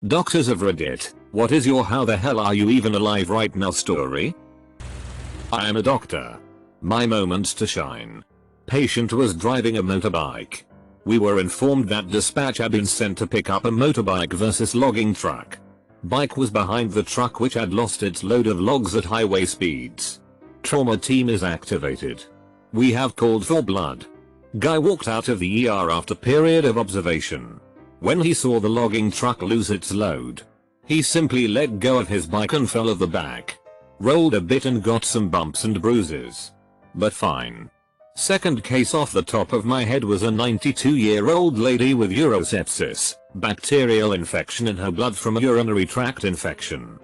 Doctors of Reddit, what is your how the hell are you even alive right now story? I am a doctor. My moment to shine. Patient was driving a motorbike. We were informed that dispatch had been sent to pick up a motorbike versus logging truck. Bike was behind the truck which had lost its load of logs at highway speeds. Trauma team is activated. We have called for blood. Guy walked out of the ER after period of observation. When he saw the logging truck lose its load, he simply let go of his bike and fell off the back. Rolled a bit and got some bumps and bruises. But fine. Second case off the top of my head was a 92-year-old lady with urosepsis, bacterial infection in her blood from a urinary tract infection.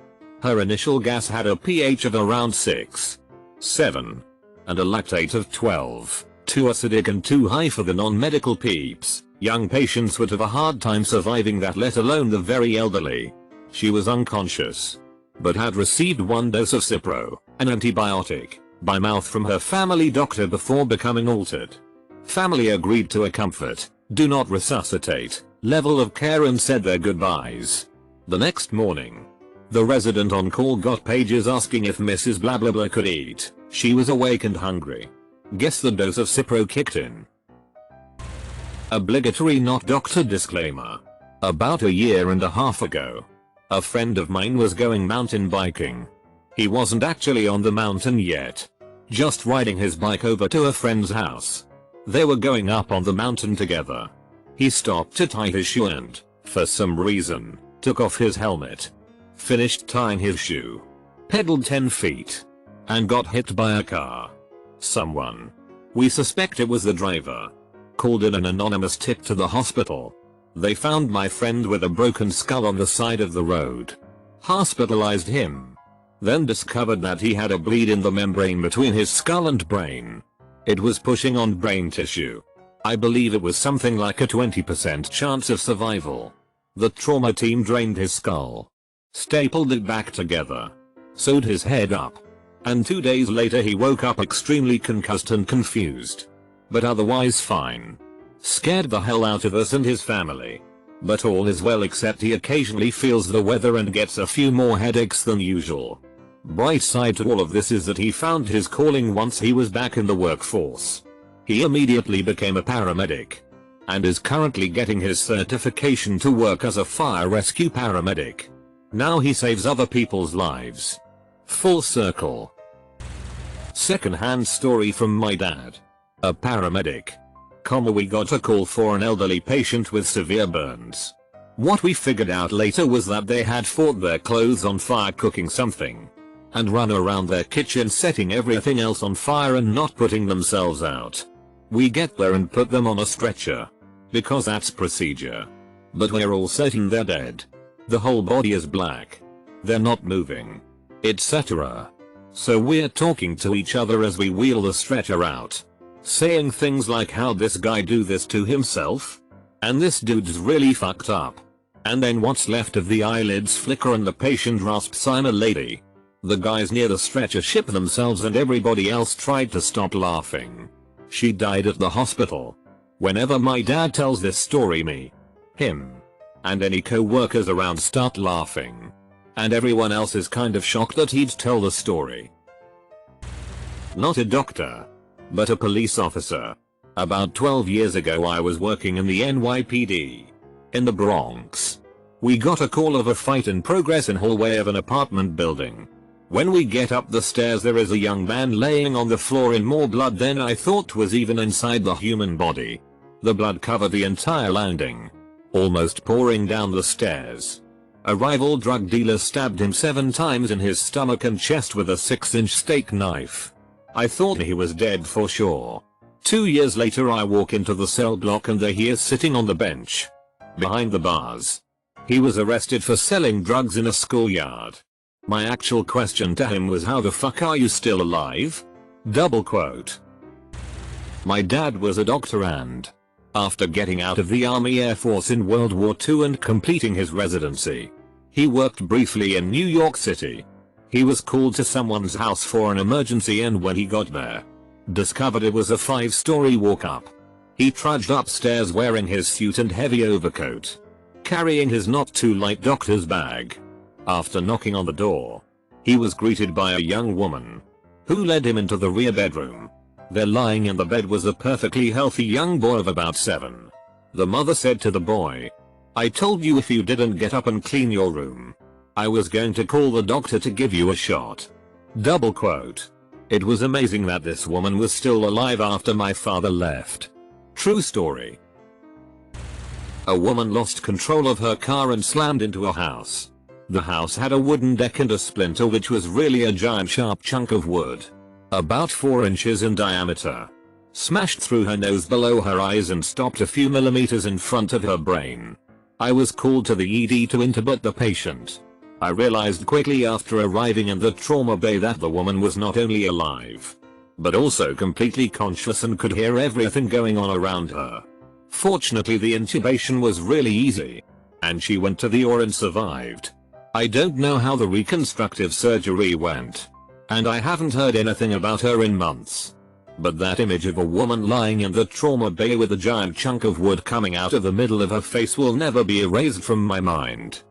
Her initial gas had a pH of around 6, 7, and a lactate of 12, too acidic and too high for the non-medical peeps. Young patients would have a hard time surviving that, let alone the very elderly. She was unconscious, but had received one dose of Cipro, an antibiotic, by mouth from her family doctor before becoming altered. Family agreed to a comfort, do not resuscitate, level of care and said their goodbyes. The next morning, the resident on call got pages asking if Mrs. Blah blah blah could eat. She was awake and hungry. Guess the dose of Cipro kicked in. Obligatory not doctor disclaimer. About a year and a half ago, a friend of mine was going mountain biking. He wasn't actually on the mountain yet, just riding his bike over to a friend's house. They were going up on the mountain together. He stopped to tie his shoe and, for some reason, took off his helmet. Finished tying his shoe, pedaled 10 feet, and got hit by a car. Someone, we suspect it was the driver, called in an anonymous tip to the hospital. They found my friend with a broken skull on the side of the road. Hospitalized him. Then discovered that he had a bleed in the membrane between his skull and brain. It was pushing on brain tissue. I believe it was something like a 20% chance of survival. The trauma team drained his skull, stapled it back together, sewed his head up, and 2 days later he woke up extremely concussed and confused, but otherwise fine. Scared the hell out of us and his family. But all is well except he occasionally feels the weather and gets a few more headaches than usual. Bright side to all of this is that he found his calling once he was back in the workforce. He immediately became a paramedic, and is currently getting his certification to work as a fire rescue paramedic. Now he saves other people's lives. Full circle. Second-hand story from my dad, a paramedic. We got a call for an elderly patient with severe burns. What we figured out later was that they had fought their clothes on fire cooking something, and run around their kitchen setting everything else on fire and not putting themselves out. We get there and put them on a stretcher, because that's procedure. But we're all certain they're dead. The whole body is black. They're not moving, etc. So we're talking to each other as we wheel the stretcher out, saying things like, how'd this guy do this to himself? And this dude's really fucked up. And then what's left of the eyelids flicker and the patient rasps, I'm a lady. The guys near the stretcher ship themselves and everybody else tried to stop laughing. She died at the hospital. Whenever my dad tells this story, me, him, and any co-workers around start laughing. And everyone else is kind of shocked that he'd tell the story. Not a doctor, but a police officer. About 12 years ago I was working in the NYPD, in the Bronx. We got a call of a fight in progress in hallway of an apartment building. When we get up the stairs there is a young man laying on the floor in more blood than I thought was even inside the human body. The blood covered the entire landing, almost pouring down the stairs. A rival drug dealer stabbed him 7 times in his stomach and chest with a 6-inch steak knife. I thought he was dead for sure. 2 years later I walk into the cell block and there he is sitting on the bench, behind the bars. He was arrested for selling drugs in a schoolyard. My actual question to him was, how the fuck are you still alive? Double quote. My dad was a doctor and, after getting out of the Army Air Force in World War II and completing his residency, he worked briefly in New York City. He was called to someone's house for an emergency and when he got there, discovered it was a 5-story walk up. He trudged upstairs wearing his suit and heavy overcoat. carrying his not too light doctor's bag. After knocking on the door, he was greeted by a young woman, who led him into the rear bedroom. There lying in the bed was a perfectly healthy young boy of about 7. The mother said to the boy, "I told you if you didn't get up and clean your room, I was going to call the doctor to give you a shot." Double quote. It was amazing that this woman was still alive after my father left. True story. A woman lost control of her car and slammed into a house. The house had a wooden deck and a splinter which was really a giant sharp chunk of wood, about 4 inches in diameter, smashed through her nose below her eyes and stopped a few millimeters in front of her brain. I was called to the ED to intubate the patient. I realized quickly after arriving in the trauma bay that the woman was not only alive, but also completely conscious and could hear everything going on around her. Fortunately, the intubation was really easy, and she went to the OR and survived. I don't know how the reconstructive surgery went, and I haven't heard anything about her in months. But that image of a woman lying in the trauma bay with a giant chunk of wood coming out of the middle of her face will never be erased from my mind.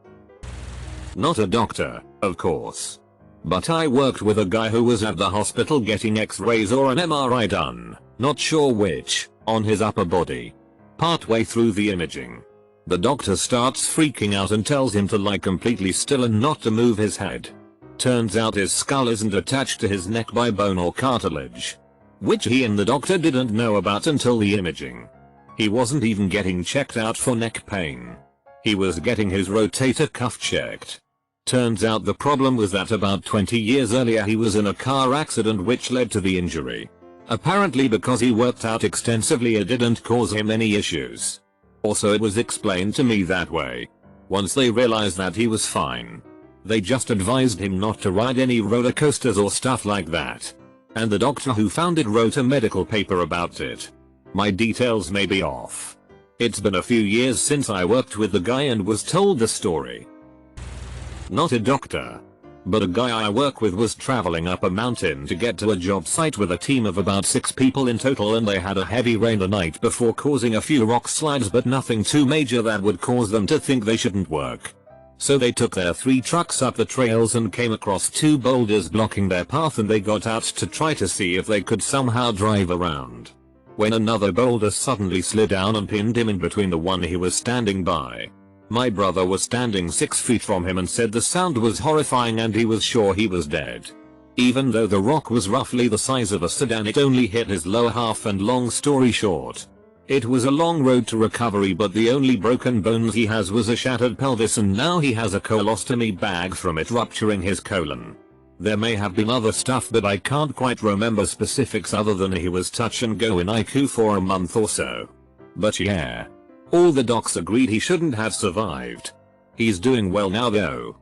Not a doctor, of course, but I worked with a guy who was at the hospital getting x-rays or an MRI done, not sure which, on his upper body. Partway through the imaging, the doctor starts freaking out and tells him to lie completely still and not to move his head. Turns out his skull isn't attached to his neck by bone or cartilage, which he and the doctor didn't know about until the imaging. He wasn't even getting checked out for neck pain. He was getting his rotator cuff checked. Turns out the problem was that about 20 years earlier he was in a car accident which led to the injury. Apparently because he worked out extensively it didn't cause him any issues. Also, it was explained to me that way. Once they realized that he was fine, they just advised him not to ride any roller coasters or stuff like that. And the doctor who found it wrote a medical paper about it. My details may be off. It's been a few years since I worked with the guy and was told the story. Not a doctor, but a guy I work with was traveling up a mountain to get to a job site with a team of about 6 people in total, and they had a heavy rain the night before causing a few rock slides, but nothing too major that would cause them to think they shouldn't work. So they took their 3 trucks up the trails and came across 2 boulders blocking their path, and they got out to try to see if they could somehow drive around, when another boulder suddenly slid down and pinned him in between the one he was standing by. My brother was standing 6 feet from him and said the sound was horrifying and he was sure he was dead. Even though the rock was roughly the size of a sedan, it only hit his lower half, and long story short, it was a long road to recovery, but the only broken bones he has was a shattered pelvis, and now he has a colostomy bag from it rupturing his colon. There may have been other stuff, but I can't quite remember specifics other than he was touch and go in ICU for a month or so. But yeah, all the docs agreed he shouldn't have survived. He's doing well now though.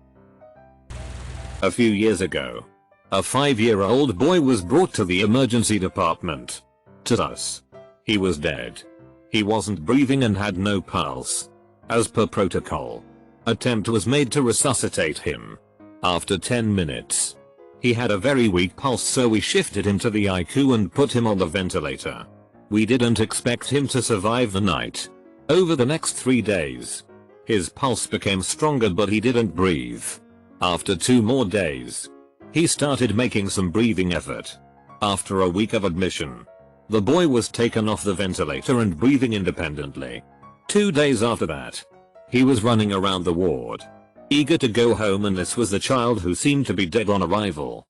A few years ago, a 5-year-old boy was brought to the emergency department. To us, he was dead. He wasn't breathing and had no pulse. As per protocol, attempt was made to resuscitate him. After 10 minutes, he had a very weak pulse, so we shifted him to the ICU and put him on the ventilator. We didn't expect him to survive the night. Over the next 3 days, his pulse became stronger but he didn't breathe. After 2 more days, he started making some breathing effort. After a week of admission, the boy was taken off the ventilator and breathing independently. 2 days after that, he was running around the ward, eager to go home, and this was the child who seemed to be dead on arrival.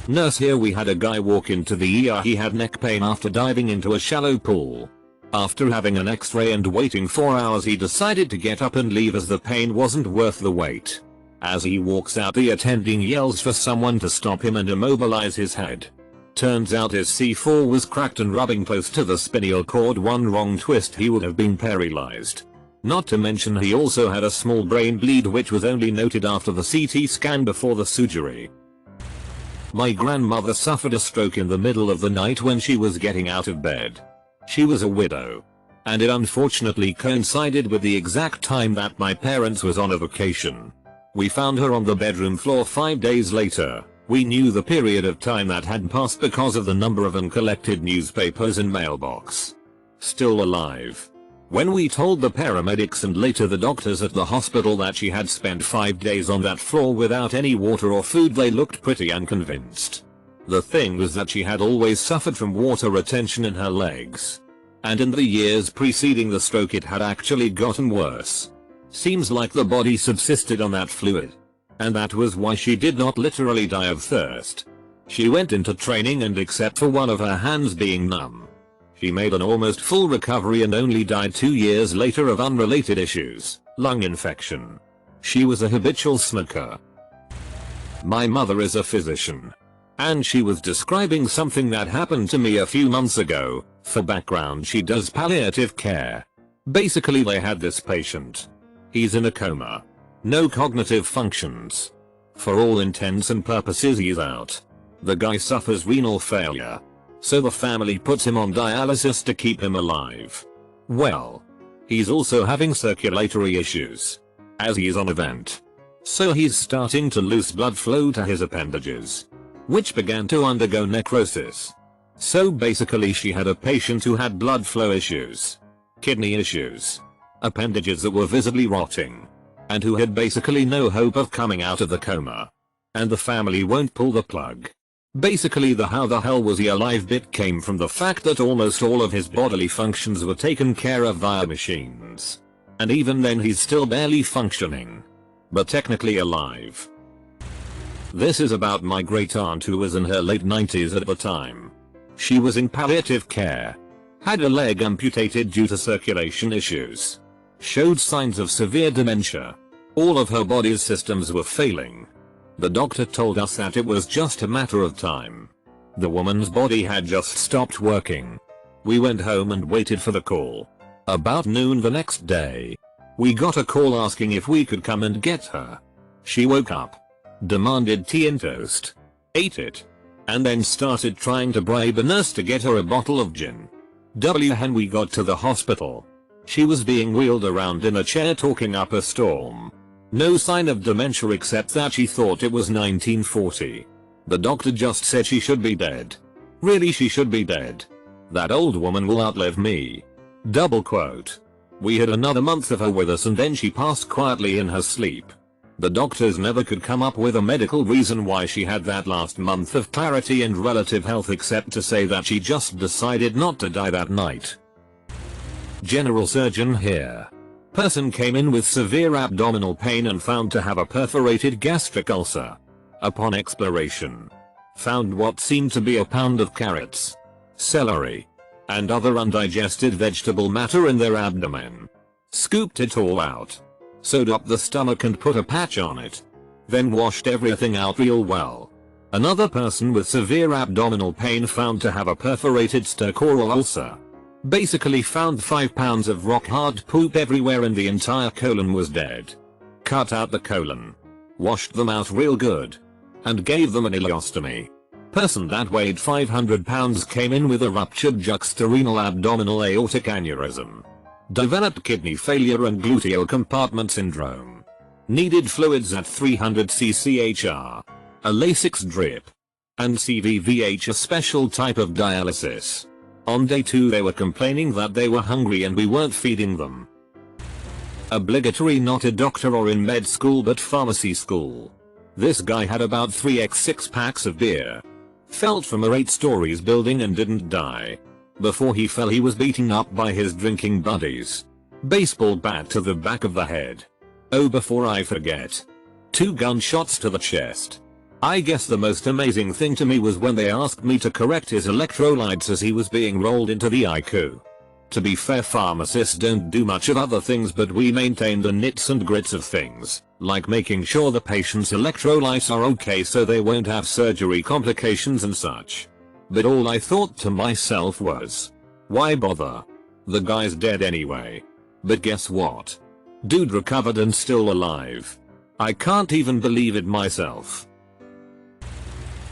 Nurse: here we had a guy walk into the ER. He had neck pain after diving into a shallow pool. After having an x-ray and waiting 4 hours, he decided to get up and leave as the pain wasn't worth the wait. As he walks out, the attending yells for someone to stop him and immobilize his head. Turns out his C4 was cracked and rubbing close to the spinal cord. One wrong twist, he would have been paralyzed. Not to mention he also had a small brain bleed, which was only noted after the CT scan before the surgery. My grandmother suffered a stroke in the middle of the night when she was getting out of bed. She was a widow, and it unfortunately coincided with the exact time that my parents was on a vacation. We found her on the bedroom floor 5 days later. We knew the period of time that had passed because of the number of uncollected newspapers in mailbox. Still alive. When we told the paramedics and later the doctors at the hospital that she had spent 5 days on that floor without any water or food, they looked pretty unconvinced. The thing was that she had always suffered from water retention in her legs. And in the years preceding the stroke it had actually gotten worse. Seems like the body subsisted on that fluid. And that was why she did not literally die of thirst. She went into training and except for one of her hands being numb, she made an almost full recovery and only died 2 years later of unrelated issues, lung infection. She was a habitual smoker. My mother is a physician. And she was describing something that happened to me a few months ago. For background, she does palliative care. Basically they had this patient. He's in a coma. No cognitive functions. For all intents and purposes he's out. The guy suffers renal failure. So the family puts him on dialysis to keep him alive. Well, he's also having circulatory issues, as he's on a vent. So he's starting to lose blood flow to his appendages, which began to undergo necrosis. So basically she had a patient who had blood flow issues, kidney issues, appendages that were visibly rotting, and who had basically no hope of coming out of the coma. And the family won't pull the plug. Basically the how the hell was he alive bit came from the fact that almost all of his bodily functions were taken care of via machines. And even then he's still barely functioning, but technically alive. This is about my great aunt who was in her late 90s at the time. She was in palliative care. Had a leg amputated due to circulation issues. Showed signs of severe dementia. All of her body's systems were failing. The doctor told us that it was just a matter of time. The woman's body had just stopped working. We went home and waited for the call. About noon the next day, we got a call asking if we could come and get her. She woke up, demanded tea and toast, ate it, and then started trying to bribe a nurse to get her a bottle of gin. When we got to the hospital, she was being wheeled around in a chair talking up a storm. No sign of dementia except that she thought it was 1940. The doctor just said she should be dead. Really, she should be dead. That old woman will outlive me. Double quote. We had another month of her with us and then she passed quietly in her sleep. The doctors never could come up with a medical reason why she had that last month of clarity and relative health except to say that she just decided not to die that night. General surgeon here. Person came in with severe abdominal pain and found to have a perforated gastric ulcer. Upon exploration, found what seemed to be a pound of carrots, celery, and other undigested vegetable matter in their abdomen. Scooped it all out, sewed up the stomach and put a patch on it. Then washed everything out real well. Another person with severe abdominal pain found to have a perforated stercoral ulcer. Basically found 5 pounds of rock hard poop everywhere and the entire colon was dead. Cut out the colon, washed them out real good, and gave them an ileostomy. Person that weighed 500 pounds came in with a ruptured juxtarenal abdominal aortic aneurysm. Developed kidney failure and gluteal compartment syndrome. Needed fluids at 300 cc/hr, a Lasix drip, and CVVH, a special type of dialysis. On day 2 they were complaining that they were hungry and we weren't feeding them. Obligatory, not a doctor or in med school but pharmacy school. This guy had about 3x6 packs of beer. Fell from a 8 stories building and didn't die. Before he fell he was beaten up by his drinking buddies. Baseball bat to the back of the head. Oh, before I forget, 2 gunshots to the chest. I guess the most amazing thing to me was when they asked me to correct his electrolytes as he was being rolled into the ICU. To be fair, pharmacists don't do much of other things, but we maintain the nits and grits of things, like making sure the patient's electrolytes are okay so they won't have surgery complications and such. But all I thought to myself was, why bother? The guy's dead anyway. But guess what? Dude recovered and still alive. I can't even believe it myself.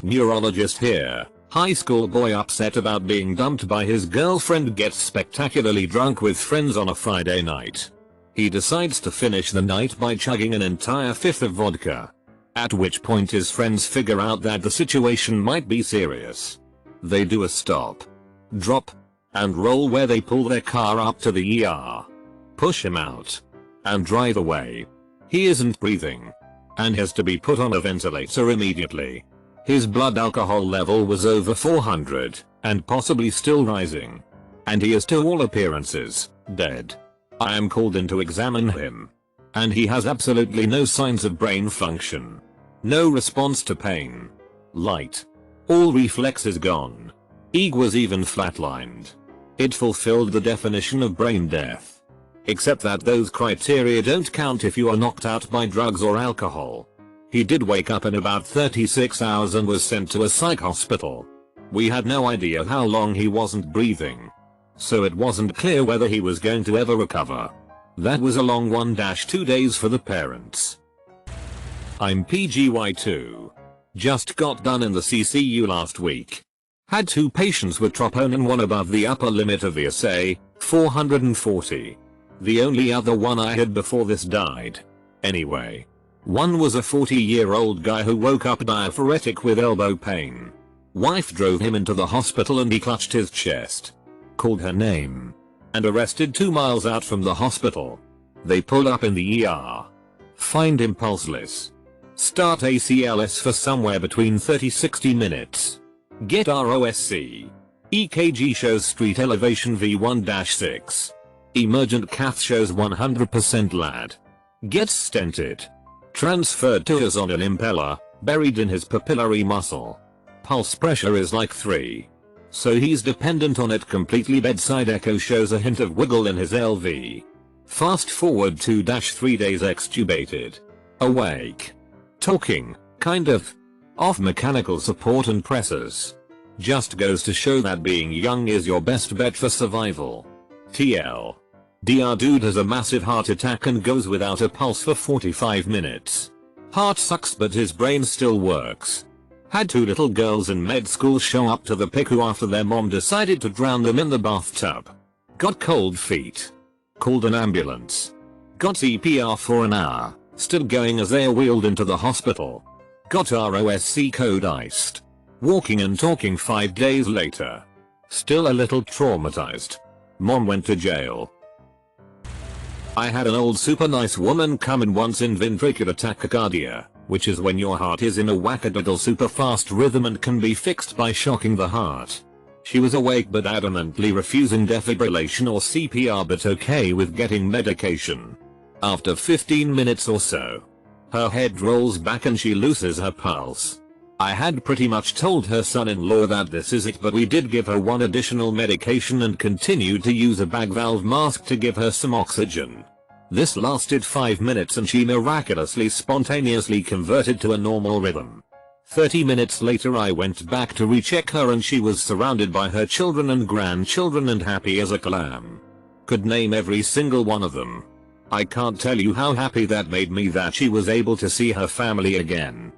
Neurologist here. High school boy upset about being dumped by his girlfriend gets spectacularly drunk with friends on a Friday night. He decides to finish the night by chugging an entire 5th of vodka. At which point his friends figure out that the situation might be serious. They do a stop, drop, and roll where they pull their car up to the ER. push him out and drive away. He isn't breathing and has to be put on a ventilator immediately. His blood alcohol level was over 400 and possibly still rising. And he is to all appearances dead. I am called in to examine him. And he has absolutely no signs of brain function. No response to pain. Light. All reflexes gone. EEG was even flatlined. It fulfilled the definition of brain death. Except that those criteria don't count if you are knocked out by drugs or alcohol. He did wake up in about 36 hours and was sent to a psych hospital. We had no idea how long he wasn't breathing. So it wasn't clear whether he was going to ever recover. That was a long 1-2 days for the parents. I'm PGY2. Just got done in the CCU last week. Had 2 patients with troponin, one above the upper limit of the assay, 440. The only other one I had before this died. Anyway. One was a 40-year-old guy who woke up diaphoretic with elbow pain. Wife drove him into the hospital and he clutched his chest. Called her name. And arrested 2 miles out from the hospital. They pull up in the ER. Find him pulseless. Start ACLS for somewhere between 30-60 minutes. Get ROSC. EKG shows street elevation V1-6. Emergent cath shows 100% LAD. Gets stented. Transferred to us on an impeller, buried in his papillary muscle. Pulse pressure is like 3. So he's dependent on it completely. Bedside echo shows a hint of wiggle in his LV. Fast forward 2-3 days extubated. Awake. Talking, kind of. Off mechanical support and pressors. Just goes to show that being young is your best bet for survival. TL. DR dude has a massive heart attack and goes without a pulse for 45 minutes. Heart sucks but his brain still works. Had 2 little girls in med school show up to the PICU after their mom decided to drown them in the bathtub. Got cold feet. Called an ambulance. Got CPR for an hour, still going as they are wheeled into the hospital. Got ROSC code iced. Walking and talking 5 days later. Still a little traumatized. Mom went to jail. I had an old super nice woman come in once in ventricular tachycardia, which is when your heart is in a wackadoodle super fast rhythm and can be fixed by shocking the heart. She was awake but adamantly refusing defibrillation or CPR but okay with getting medication. After 15 minutes or so, her head rolls back and she loses her pulse. I had pretty much told her son-in-law that this is it, but we did give her 1 additional medication and continued to use a bag valve mask to give her some oxygen. This lasted 5 minutes and she miraculously spontaneously converted to a normal rhythm. 30 minutes later I went back to recheck her and she was surrounded by her children and grandchildren and happy as a clam. Could name every single one of them. I can't tell you how happy that made me that she was able to see her family again.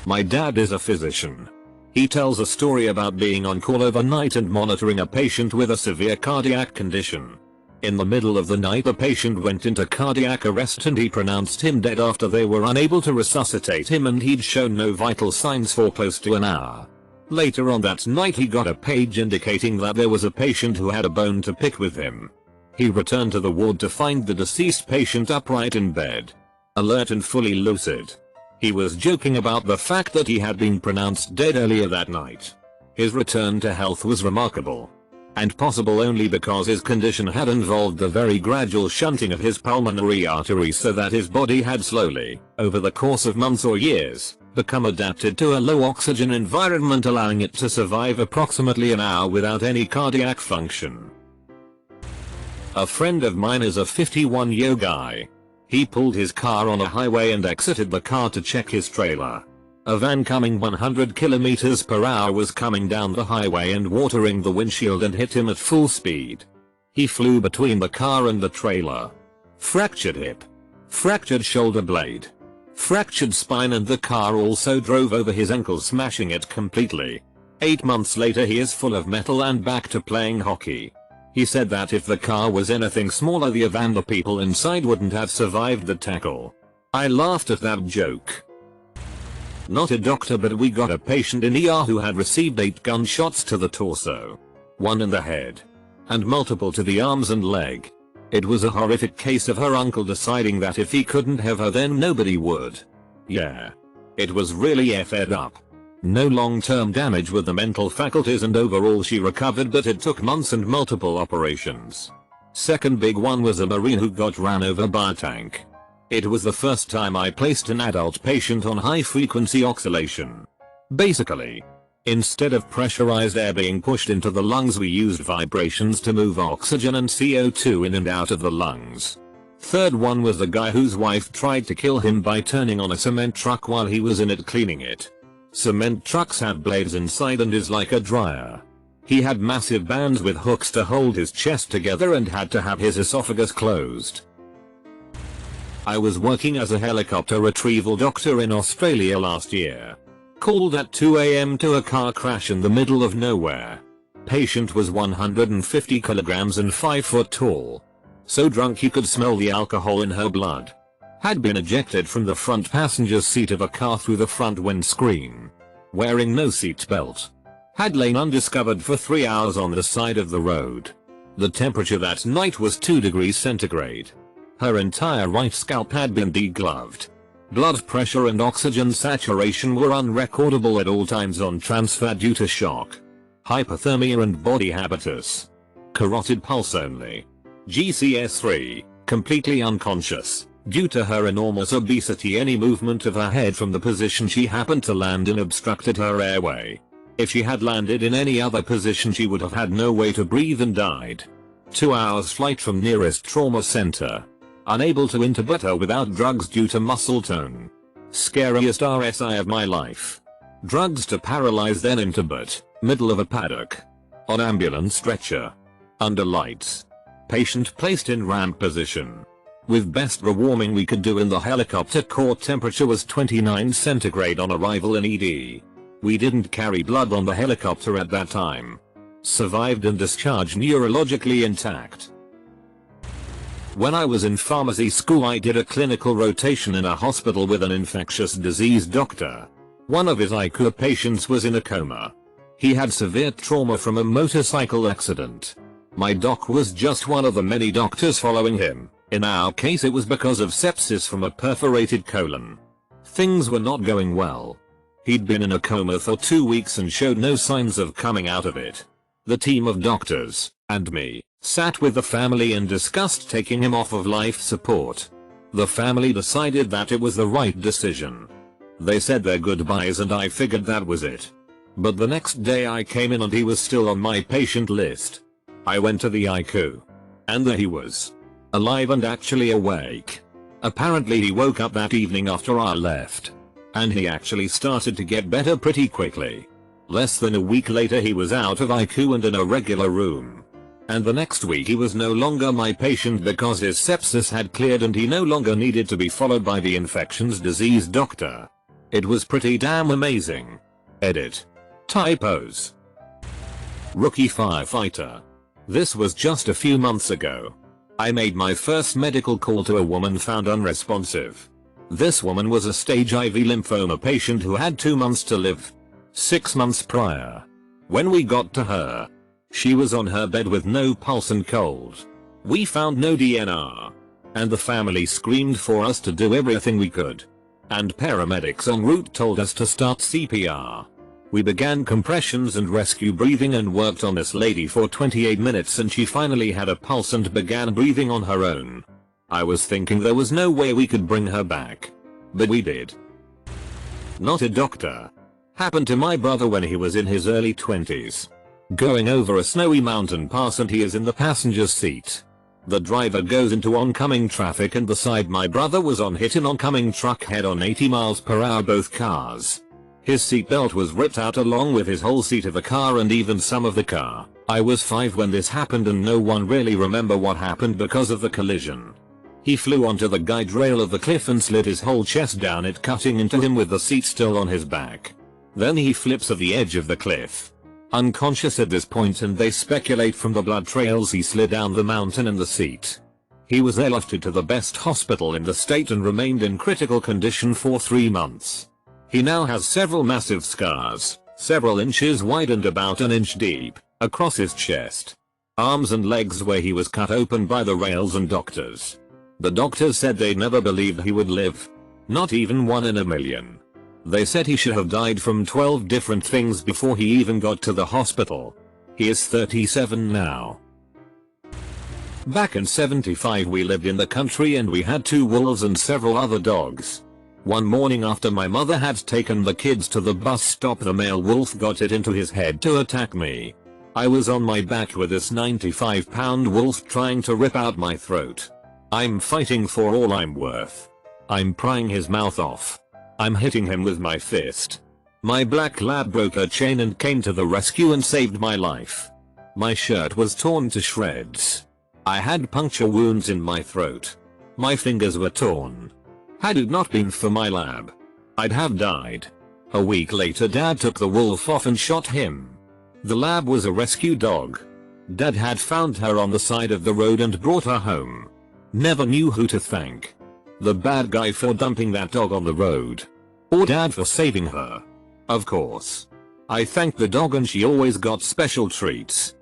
My dad is a physician. He tells a story about being on call overnight and monitoring a patient with a severe cardiac condition. In the middle of the night the patient went into cardiac arrest and he pronounced him dead after they were unable to resuscitate him and he'd shown no vital signs for close to an hour. Later on that night he got a page indicating that there was a patient who had a bone to pick with him. He returned to the ward to find the deceased patient upright in bed. Alert and fully lucid. He was joking about the fact that he had been pronounced dead earlier that night. His return to health was remarkable. And possible only because his condition had involved the very gradual shunting of his pulmonary arteries so that his body had slowly, over the course of months or years, become adapted to a low oxygen environment, allowing it to survive approximately an hour without any cardiac function. A friend of mine is a 51-year guy. He pulled his car on a highway and exited the car to check his trailer. A van coming 100 km per hour was coming down the highway and watering the windshield and hit him at full speed. He flew between the car and the trailer. Fractured hip. Fractured shoulder blade. Fractured spine, and the car also drove over his ankle, smashing it completely. 8 months later he is full of metal and back to playing hockey. He said that if the car was anything smaller the van, the people inside wouldn't have survived the tackle. I laughed at that joke. Not a doctor, but we got a patient in ER who had received 8 gunshots to the torso. 1 in the head. And multiple to the arms and leg. It was a horrific case of her uncle deciding that if he couldn't have her then nobody would. Yeah. It was really effed up. No long-term damage with the mental faculties and overall she recovered, but it took months and multiple operations. Second big one was a Marine who got ran over by a tank. It was the first time I placed an adult patient on high-frequency oxylation. Basically, instead of pressurized air being pushed into the lungs, we used vibrations to move oxygen and CO2 in and out of the lungs. Third one was the guy whose wife tried to kill him by turning on a cement truck while he was in it cleaning it. Cement trucks have blades inside and is like a dryer. He had massive bands with hooks to hold his chest together and had to have his esophagus closed. I was working as a helicopter retrieval doctor in Australia last year. Called at 2 AM to a car crash in the middle of nowhere. Patient was 150 kilograms and 5 foot tall. So drunk he could smell the alcohol in her blood. Had been ejected from the front passenger seat of a car through the front windscreen. Wearing no seatbelt. Had lain undiscovered for 3 hours on the side of the road. The temperature that night was 2 degrees centigrade. Her entire right scalp had been degloved. Blood pressure and oxygen saturation were unrecordable at all times on transfer due to shock. Hypothermia and body habitus. Carotid pulse only. GCS3, completely unconscious. Due to her enormous obesity, any movement of her head from the position she happened to land in obstructed her airway. If she had landed in any other position she would have had no way to breathe and died. 2 hours flight from nearest trauma center. Unable to intubate her without drugs due to muscle tone. Scariest RSI of my life. Drugs to paralyze then intubate, middle of a paddock. On ambulance stretcher. Under lights. Patient placed in ramp position. With best rewarming we could do in the helicopter, core temperature was 29 centigrade on arrival in ED. We didn't carry blood on the helicopter at that time. Survived and discharged neurologically intact. When I was in pharmacy school I did a clinical rotation in a hospital with an infectious disease doctor. One of his ICU patients was in a coma. He had severe trauma from a motorcycle accident. My doc was just one of the many doctors following him. In our case it was because of sepsis from a perforated colon. Things were not going well. He'd been in a coma for 2 weeks and showed no signs of coming out of it. The team of doctors, and me, sat with the family and discussed taking him off of life support. The family decided that it was the right decision. They said their goodbyes and I figured that was it. But the next day I came in and he was still on my patient list. I went to the ICU. And there he was. Alive and actually awake. Apparently he woke up that evening after I left. And he actually started to get better pretty quickly. Less than a week later he was out of ICU and in a regular room. And the next week he was no longer my patient because his sepsis had cleared and he no longer needed to be followed by the infectious disease doctor. It was pretty damn amazing. Edit. Typos. Rookie firefighter. This was just a few months ago. I made my first medical call to a woman found unresponsive. This woman was a stage IV lymphoma patient who had 2 months to live. 6 months prior. When we got to her, she was on her bed with no pulse and cold. We found no DNR. And the family screamed for us to do everything we could. And paramedics en route told us to start CPR. We began compressions and rescue breathing and worked on this lady for 28 minutes and she finally had a pulse and began breathing on her own. I was thinking there was no way we could bring her back. But we did. Not a doctor. Happened to my brother when he was in his early 20s. Going over a snowy mountain pass and he is in the passenger seat. The driver goes into oncoming traffic and beside my brother was on hit an oncoming truck head on 80 miles per hour both cars. His seatbelt was ripped out along with his whole seat of the car and even some of the car. I was 5 when this happened and no one really remember what happened because of the collision. He flew onto the guide rail of the cliff and slid his whole chest down it, cutting into him with the seat still on his back. Then he flips at the edge of the cliff. Unconscious at this point and they speculate from the blood trails he slid down the mountain and the seat. He was airlifted to the best hospital in the state and remained in critical condition for 3 months. He now has several massive scars, several inches wide and about an inch deep, across his chest. arms and legs where he was cut open by the rails and doctors. The doctors said they never believed he would live. Not even 1 in a million. They said he should have died from 12 different things before he even got to the hospital. He is 37 now. Back in '75 we lived in the country and we had 2 wolves and several other dogs. One morning after my mother had taken the kids to the bus stop, the male wolf got it into his head to attack me. I was on my back with this 95-pound wolf trying to rip out my throat. I'm fighting for all I'm worth. I'm prying his mouth off. I'm hitting him with my fist. My black lab broke a chain and came to the rescue and saved my life. My shirt was torn to shreds. I had puncture wounds in my throat. My fingers were torn. Had it not been for my lab, I'd have died. A week later Dad took the wolf off and shot him. The lab was a rescue dog. Dad had found her on the side of the road and brought her home. Never knew who to thank. The bad guy for dumping that dog on the road. Or Dad for saving her. Of course. I thanked the dog and she always got special treats.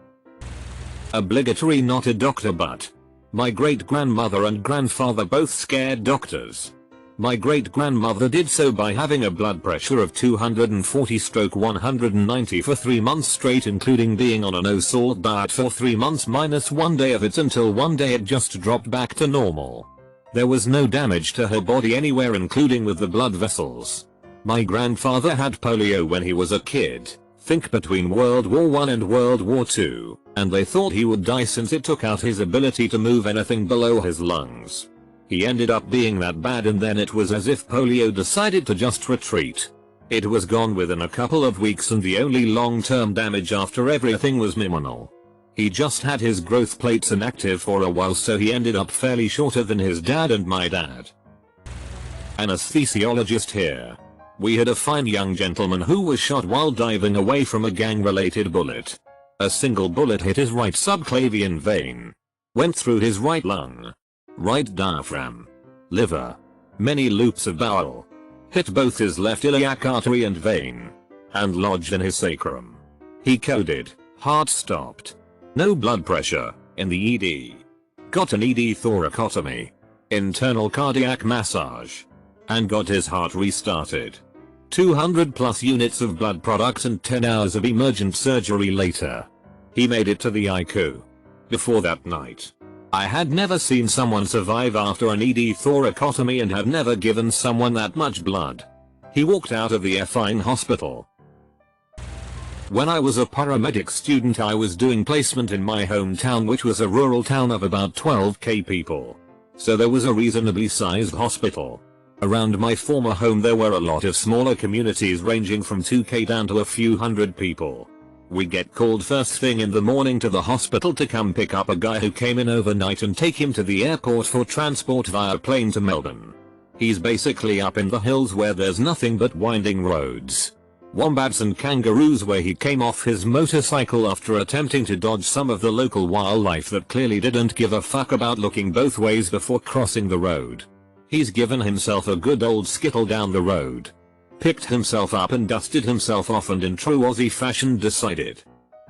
Obligatory, not a doctor, but my great-grandmother and grandfather both scared doctors. My great-grandmother did so by having a blood pressure of 240/190 for 3 months straight, including being on a no-salt diet for 3 months minus 1 day of it, until one day it just dropped back to normal. There was no damage to her body anywhere, including with the blood vessels. My grandfather had polio when he was a kid, think between World War I and World War II, and they thought he would die since it took out his ability to move anything below his lungs. He ended up being that bad, and then it was as if polio decided to just retreat. It was gone within a couple of weeks, and the only long-term damage after everything was minimal. He just had his growth plates inactive for a while, so he ended up fairly shorter than his dad and my dad. Anesthesiologist here. We had a fine young gentleman who was shot while diving away from a gang-related bullet. A single bullet hit his right subclavian vein. Went through his right lung, right diaphragm, liver, many loops of bowel. Hit both his left iliac artery and vein. And lodged in his sacrum. He coded, heart stopped. No blood pressure, in the ED. Got an ED thoracotomy. Internal cardiac massage. And got his heart restarted. 200+ units of blood products and 10 hours of emergent surgery later. He made it to the ICU. Before that night, I had never seen someone survive after an ED thoracotomy and had never given someone that much blood. He walked out of the fine hospital. When I was a paramedic student, I was doing placement in my hometown, which was a rural town of about 12k people. So there was a reasonably sized hospital. Around my former home there were a lot of smaller communities ranging from 2k down to a few hundred people. We get called first thing in the morning to the hospital to come pick up a guy who came in overnight and take him to the airport for transport via plane to Melbourne. He's basically up in the hills where there's nothing but winding roads, wombats and kangaroos, where he came off his motorcycle after attempting to dodge some of the local wildlife that clearly didn't give a fuck about looking both ways before crossing the road. He's given himself a good old skittle down the road, picked himself up and dusted himself off, and in true Aussie fashion decided,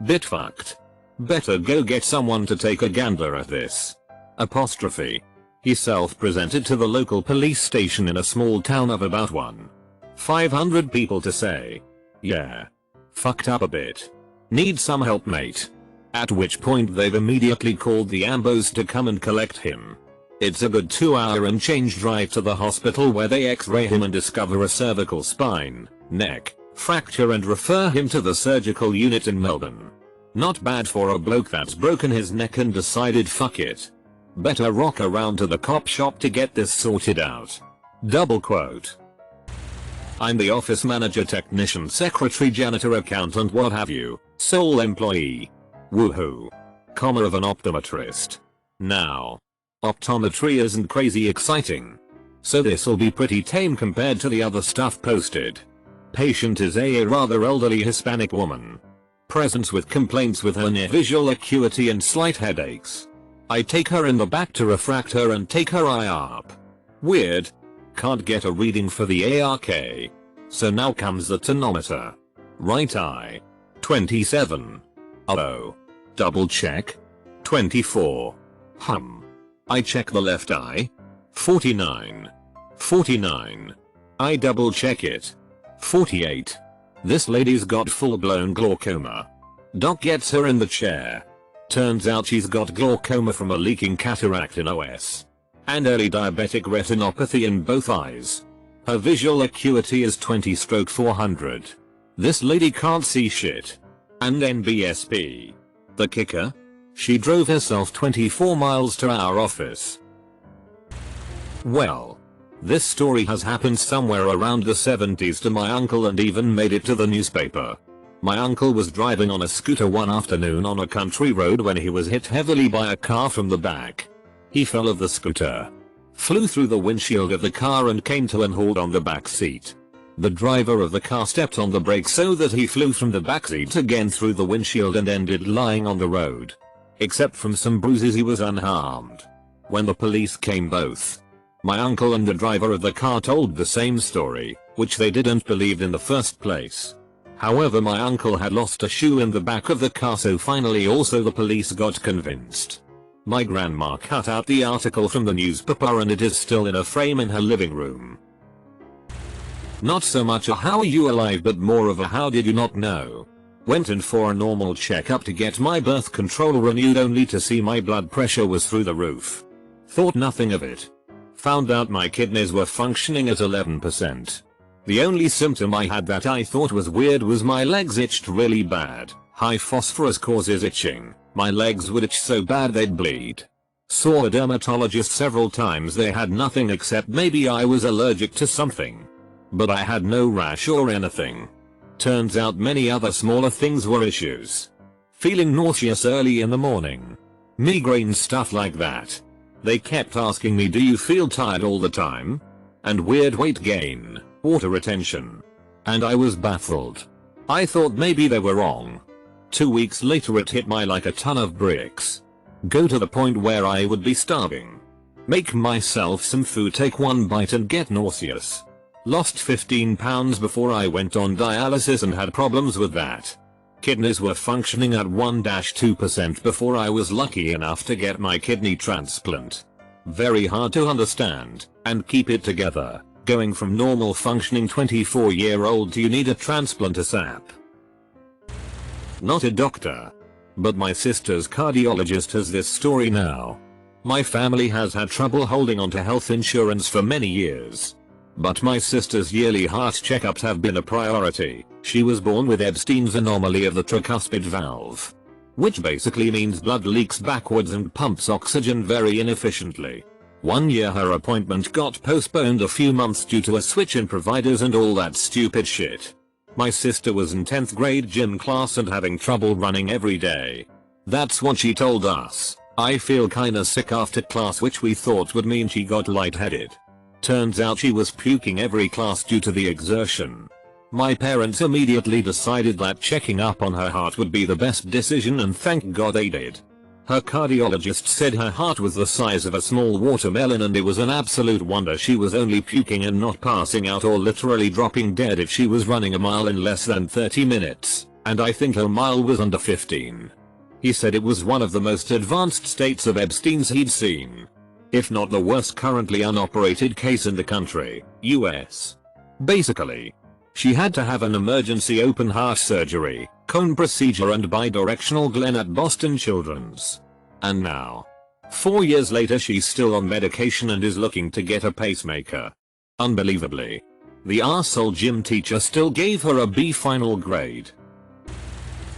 bit fucked. Better go get someone to take a gander at this. Apostrophe. He self-presented to the local police station in a small town of about 1,500 people to say, yeah, fucked up a bit. Need some help, mate. At which point they've immediately called the ambos to come and collect him. It's a good 2-hour and change drive to the hospital, where they x-ray him and discover a cervical spine, neck fracture and refer him to the surgical unit in Melbourne. Not bad for a bloke that's broken his neck and decided fuck it. Better rock around to the cop shop to get this sorted out. Double quote. I'm the office manager, technician, secretary, janitor, accountant, what have you, sole employee. Woohoo. Comma of an optometrist. Now, optometry isn't crazy exciting, so this'll be pretty tame compared to the other stuff posted. Patient is a rather elderly Hispanic woman. Presents with complaints with her near visual acuity and slight headaches. I take her in the back to refract her and take her eye up. Weird. Can't get a reading for the ARK. So now comes the tonometer. Right eye. 27. Oh. Double check. 24. I check the left eye. 49. 49. I double check it. 48. This lady's got full-blown glaucoma. Doc gets her in the chair. Turns out she's got glaucoma from a leaking cataract in OS. And early diabetic retinopathy in both eyes. Her visual acuity is 20/400. This lady can't see shit. And NBSP. The kicker? She drove herself 24 miles to our office. Well, this story has happened somewhere around the 70s to my uncle and even made it to the newspaper. My uncle was driving on a scooter one afternoon on a country road when he was hit heavily by a car from the back. He fell off the scooter, flew through the windshield of the car and came to and hauled on the back seat. The driver of the car stepped on the brake so that he flew from the back seat again through the windshield and ended lying on the road. Except from some bruises, he was unharmed. When the police came, both my uncle and the driver of the car told the same story, which they didn't believe in the first place. However, my uncle had lost a shoe in the back of the car, so finally also the police got convinced. My grandma cut out the article from the newspaper and it is still in a frame in her living room. Not so much a how are you alive but more of a how did you not know. Went in for a normal checkup to get my birth control renewed only to see my blood pressure was through the roof. Thought nothing of it. Found out my kidneys were functioning at 11%. The only symptom I had that I thought was weird was my legs itched really bad. High phosphorus causes itching. My legs would itch so bad they'd bleed. Saw a dermatologist several times, they had nothing except maybe I was allergic to something. But I had no rash or anything. Turns out many other smaller things were issues. Feeling nauseous early in the morning. Migraine, stuff like that. They kept asking me, do you feel tired all the time? And weird weight gain, water retention. And I was baffled. I thought maybe they were wrong. 2 weeks later it hit me like a ton of bricks. Go to the point where I would be starving. Make myself some food, take one bite and get nauseous. Lost 15 pounds before I went on dialysis and had problems with that. Kidneys were functioning at 1-2% before I was lucky enough to get my kidney transplant. Very hard to understand and keep it together. Going from normal functioning 24-year-old to you need a transplant ASAP. Not a doctor. But my sister's cardiologist has this story now. My family has had trouble holding on to health insurance for many years. But my sister's yearly heart checkups have been a priority. She was born with Ebstein's anomaly of the tricuspid valve, which basically means blood leaks backwards and pumps oxygen very inefficiently. 1 year her appointment got postponed a few months due to a switch in providers and all that stupid shit. My sister was in 10th grade gym class and having trouble running every day. That's what she told us. I feel kinda sick after class, which we thought would mean she got lightheaded. Turns out she was puking every class due to the exertion. My parents immediately decided that checking up on her heart would be the best decision, and thank God they did. Her cardiologist said her heart was the size of a small watermelon and it was an absolute wonder she was only puking and not passing out or literally dropping dead if she was running a mile in less than 30 minutes, and I think her mile was under 15. He said it was one of the most advanced states of Ebstein's he'd seen. If not the worst currently unoperated case in the country, US. Basically, she had to have an emergency open heart surgery, cone procedure and bidirectional Glen at Boston Children's. And now, 4 years later, she's still on medication and is looking to get a pacemaker. Unbelievably, the arsehole gym teacher still gave her a B final grade.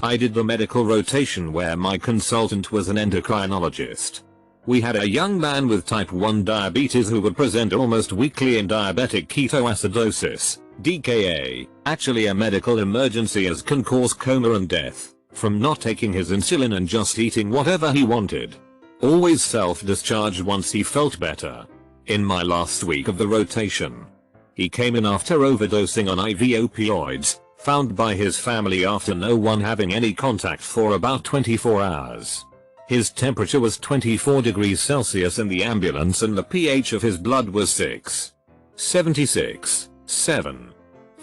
I did the medical rotation where my consultant was an endocrinologist. We had a young man with type 1 diabetes who would present almost weekly in diabetic ketoacidosis, DKA, actually a medical emergency as can cause coma and death, from not taking his insulin and just eating whatever he wanted. Always self-discharged once he felt better. In my last week of the rotation, he came in after overdosing on IV opioids, found by his family after no one having any contact for about 24 hours. His temperature was 24 degrees Celsius in the ambulance and the pH of his blood was 6. 76. 7.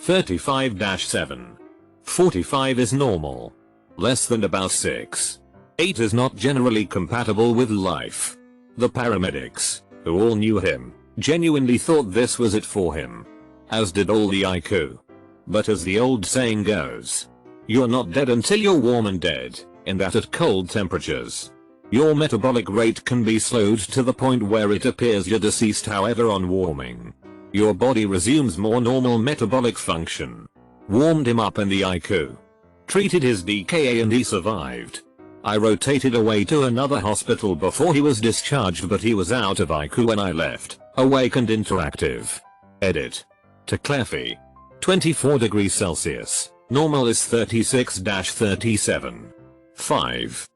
35-7. 45 is normal. Less than about 6. 8 is not generally compatible with life. The paramedics, who all knew him, genuinely thought this was it for him. As did all the IQ. But as the old saying goes, you're not dead until you're warm and dead, in that at cold temperatures, your metabolic rate can be slowed to the point where it appears you're deceased. However, on warming, your body resumes more normal metabolic function. Warmed him up in the IQ. Treated his DKA and he survived. I rotated away to another hospital before he was discharged, but he was out of IQ when I left, awake and interactive. Edit. To Cleffy. 24 degrees Celsius. Normal is 36-37. 5.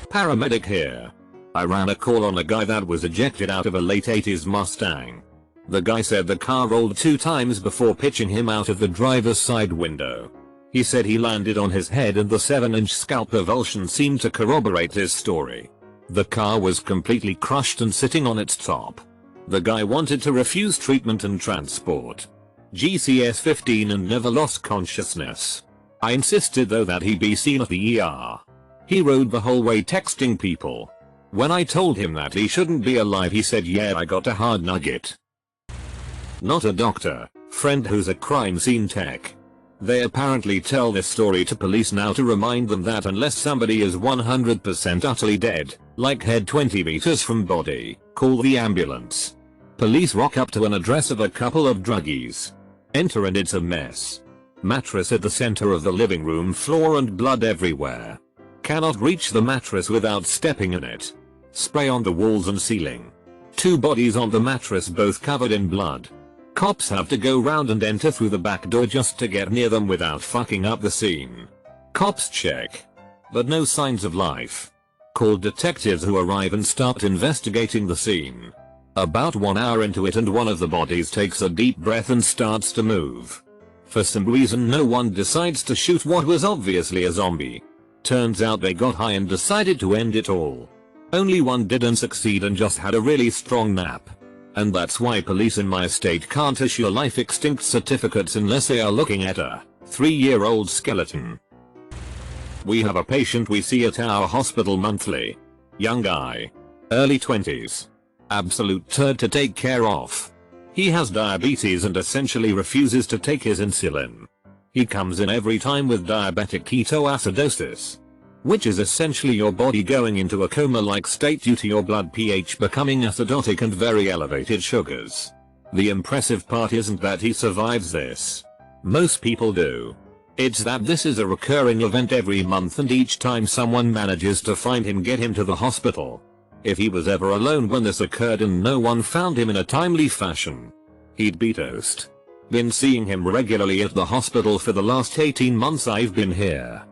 Paramedic here. I ran a call on a guy that was ejected out of a late 80s Mustang. The guy said the car rolled 2 times before pitching him out of the driver's side window. He said he landed on his head and the 7-inch scalp avulsion seemed to corroborate his story. The car was completely crushed and sitting on its top. The guy wanted to refuse treatment and transport. GCS 15 and never lost consciousness. I insisted though that he be seen at the ER. He rode the whole way texting people. When I told him that he shouldn't be alive, he said, yeah, I got a hard nugget. Not a doctor, friend who's a crime scene tech. They apparently tell this story to police now to remind them that unless somebody is 100% utterly dead, like head 20 meters from body, call the ambulance. Police rock up to an address of a couple of druggies. Enter and it's a mess. Mattress at the center of the living room floor and blood everywhere. Cannot reach the mattress without stepping in it. Spray on the walls and ceiling. 2 bodies on the mattress, both covered in blood. Cops have to go round and enter through the back door just to get near them without fucking up the scene. Cops check. But no signs of life. Call detectives who arrive and start investigating the scene. About 1 hour into it and one of the bodies takes a deep breath and starts to move. For some reason no one decides to shoot what was obviously a zombie. Turns out they got high and decided to end it all. Only one didn't succeed and just had a really strong nap. And that's why police in my state can't issue life extinct certificates unless they are looking at a 3-year-old skeleton. We have a patient we see at our hospital monthly. Young guy. Early 20s. Absolute turd to take care of. He has diabetes and essentially refuses to take his insulin. He comes in every time with diabetic ketoacidosis, which is essentially your body going into a coma-like state due to your blood pH becoming acidotic and very elevated sugars. The impressive part isn't that he survives this. Most people do. It's that this is a recurring event every month and each time someone manages to find him, get him to the hospital. If he was ever alone when this occurred and no one found him in a timely fashion, he'd be toast. Been seeing him regularly at the hospital for the last 18 months I've been here.